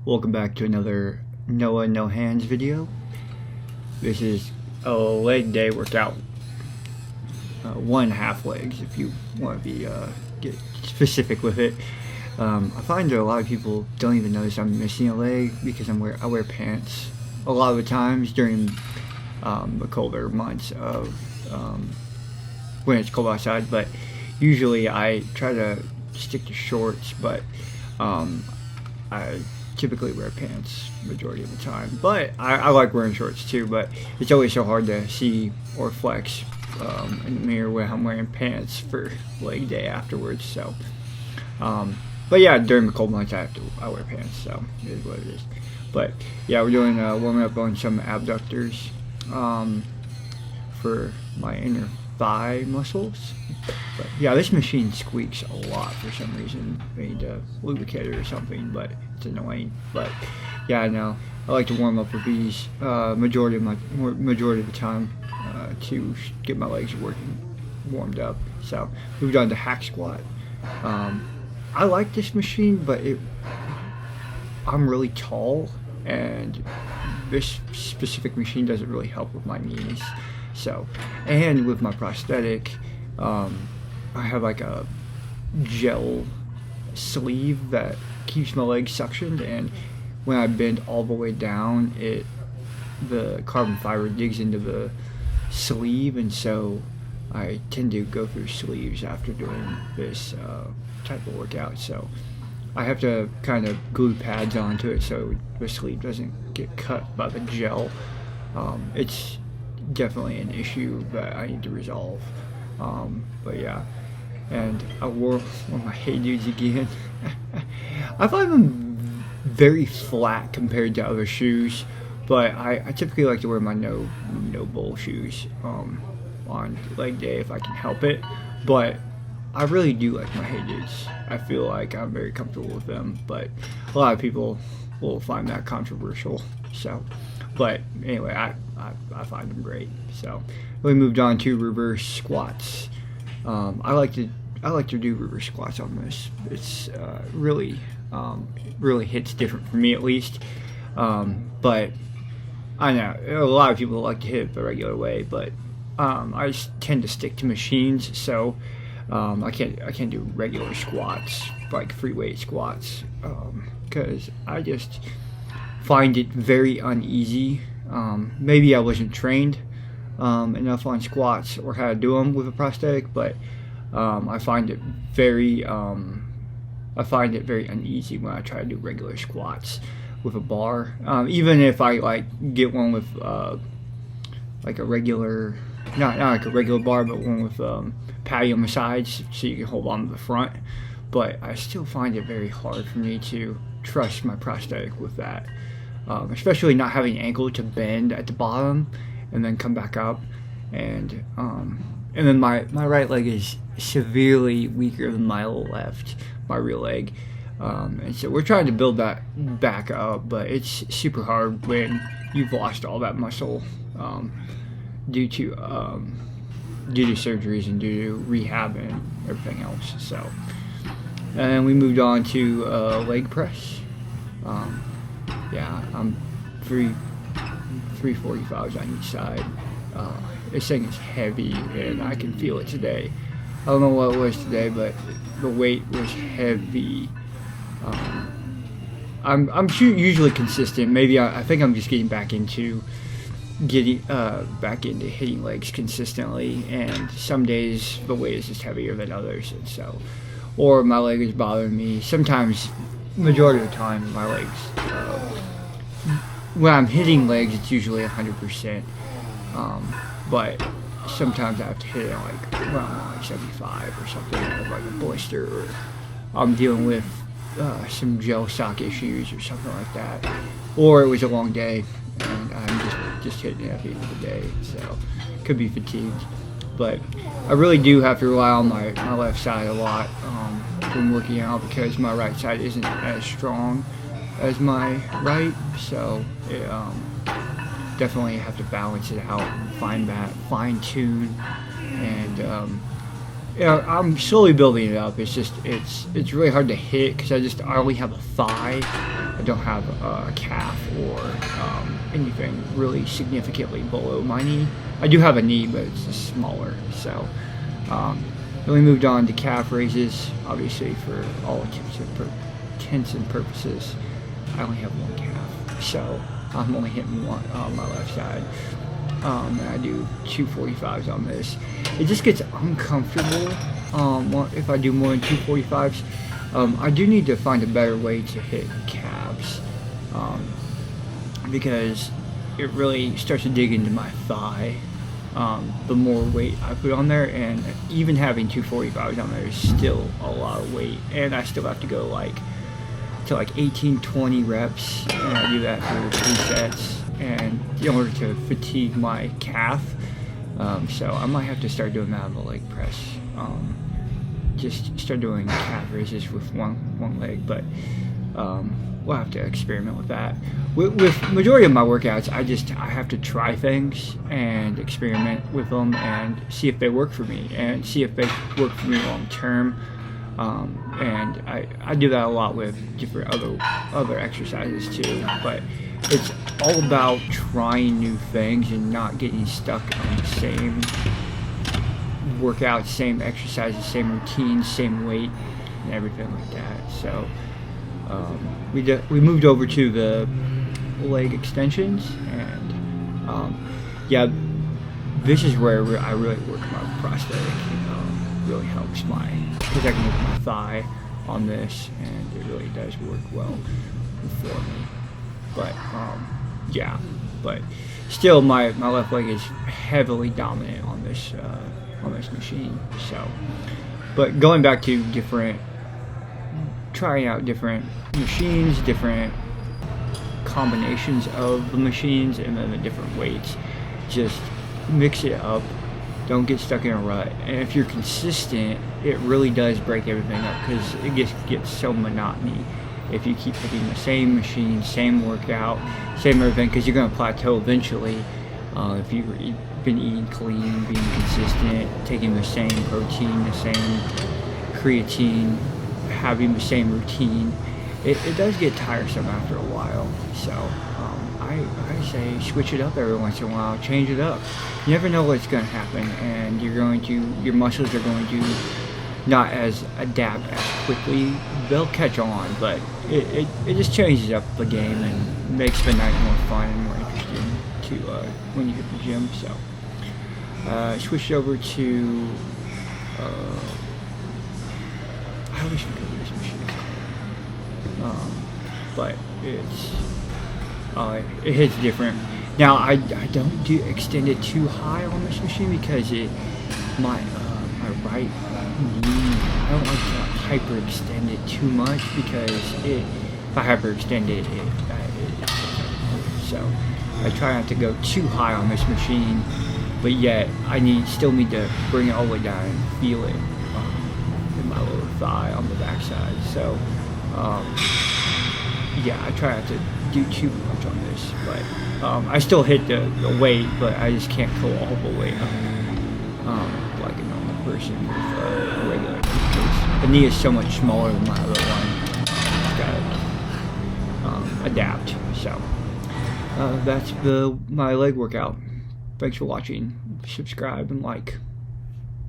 Welcome back to another Noah No Hands video. This is a leg day workout. 1.5 legs if you want to be get specific with it. I find that a lot of people don't even notice I'm missing a leg because I wear pants a lot of the times during the colder months of when it's cold outside, but usually I try to stick to shorts, but I typically wear pants majority of the time. But I like wearing shorts too, but it's always so hard to see or flex in the mirror when I'm wearing pants for leg day afterwards. So but yeah, during the cold months I wear pants, so it is what it is. But yeah, we're doing warming up on some abductors for my inner thigh muscles. But yeah, this machine squeaks a lot for some reason. I need to lubricate it or something, but it's annoying. But yeah, I know I like to warm up with these majority of the time to get my legs warmed up. So moved on to hack squat. I like this machine, but I'm really tall, and this specific machine doesn't really help with my knees. So, and with my prosthetic, I have like a gel sleeve that keeps my legs suctioned, and when I bend all the way down, the carbon fiber digs into the sleeve, and so I tend to go through sleeves after doing this type of workout. So I have to kind of glue pads onto it so the sleeve doesn't get cut by the gel. It's definitely an issue that I need to resolve. But yeah, and I wore one of my Hey Dudes again. I find them very flat compared to other shoes, but I typically like to wear my no bull shoes on leg day if I can help it. But I really do like my Hey Dudes. I feel like I'm very comfortable with them, but a lot of people will find that controversial. So, but anyway, I find them great. So we moved on to reverse squats. I like to do reverse squats on this. It's really hits different for me, at least. But I know a lot of people like to hit it the regular way, but I just tend to stick to machines. So I can't do regular squats, like free weight squats, because I just find it very uneasy. Maybe I wasn't trained enough on squats or how to do them with a prosthetic, but I find it very uneasy when I try to do regular squats with a bar. Even if I like get one with like a regular, not like a regular bar, but one with patty on the sides so you can hold on to the front. But I still find it very hard for me to trust my prosthetic with that. Especially not having an ankle to bend at the bottom and then come back up, and then my right leg is severely weaker than my left, my rear leg, and so we're trying to build that back up, but it's super hard when you've lost all that muscle due to surgeries and due to rehab and everything else. So, and we moved on to leg press. Yeah, I'm 345s on each side. This thing is heavy, and I can feel it today. I don't know what it was today, but the weight was heavy. I'm usually consistent. Maybe I think I'm just getting back into hitting legs consistently, and some days the weight is just heavier than others, and so, or my leg is bothering me. Sometimes, majority of the time, my legs, when I'm hitting legs, it's usually 100%, but sometimes I have to hit it like around like 75 or something, like a blister, or I'm dealing with some gel sock issues or something like that, or it was a long day and I'm just hitting it at the end of the day, so could be fatigued. But I really do have to rely on my left side a lot when working out, because my right side isn't as strong as my right, so definitely have to balance it out and find that fine tune, and Yeah, I'm slowly building it up. It's just it's really hard to hit because I only have a thigh. I don't have a calf or anything really significantly below my knee. I do have a knee, but it's just smaller. So then we moved on to calf raises. Obviously, for all intents and purposes, I only have one calf, so I'm only hitting one on my left side. And I do 245s on this. It just gets uncomfortable if I do more than 245s. I do need to find a better way to hit calves because it really starts to dig into my thigh the more weight I put on there, and even having 245s on there is still a lot of weight, and I still have to go to 18-20 reps, and I do that for 3 sets, and in order to fatigue my calf. So I might have to start doing that on the leg press. Just start doing calf raises with one leg, but we'll have to experiment with that. With majority of my workouts, I have to try things and experiment with them and see if they work for me and see if they work for me long term. And I do that a lot with different other exercises too, but it's all about trying new things and not getting stuck on the same workouts, same exercises, same routines, same weight, and everything like that. So we moved over to the leg extensions, and yeah, this is where I really work my prosthetic. Really helps because I can move my thigh on this, and it really does work well for me. But yeah, but still my left leg is heavily dominant on this machine. So, but going back to trying out different machines, different combinations of the machines, and then the different weights, just mix it up. Don't get stuck in a rut, and if you're consistent, it really does break everything up because it gets so monotony if you keep hitting the same machine, same workout, same everything, because you're going to plateau eventually. If you've been eating clean, being consistent, taking the same protein, the same creatine, having the same routine, it does get tiresome after a while. So I say switch it up every once in a while, change it up. You never know what's going to happen, and your muscles are going to not as adapt as quickly. They'll catch on, but it just changes up the game and makes the night more fun and more interesting when you hit the gym. So I switched over to I wish we could do this machine, but it hits different. Now I don't do extended too high on this machine because my right knee, I don't like to hyperextend it too much because if I hyperextend it so I try not to go too high on this machine, but yet I still need to bring it all the way down and feel it in my lower thigh on the backside. So yeah, I try not to do too much on this, but I still hit the weight, but I just can't go all the way up like a normal person with a regular knee, because the knee is so much smaller than my other one. Just gotta adapt. So that's my leg workout. Thanks for watching. Subscribe and like.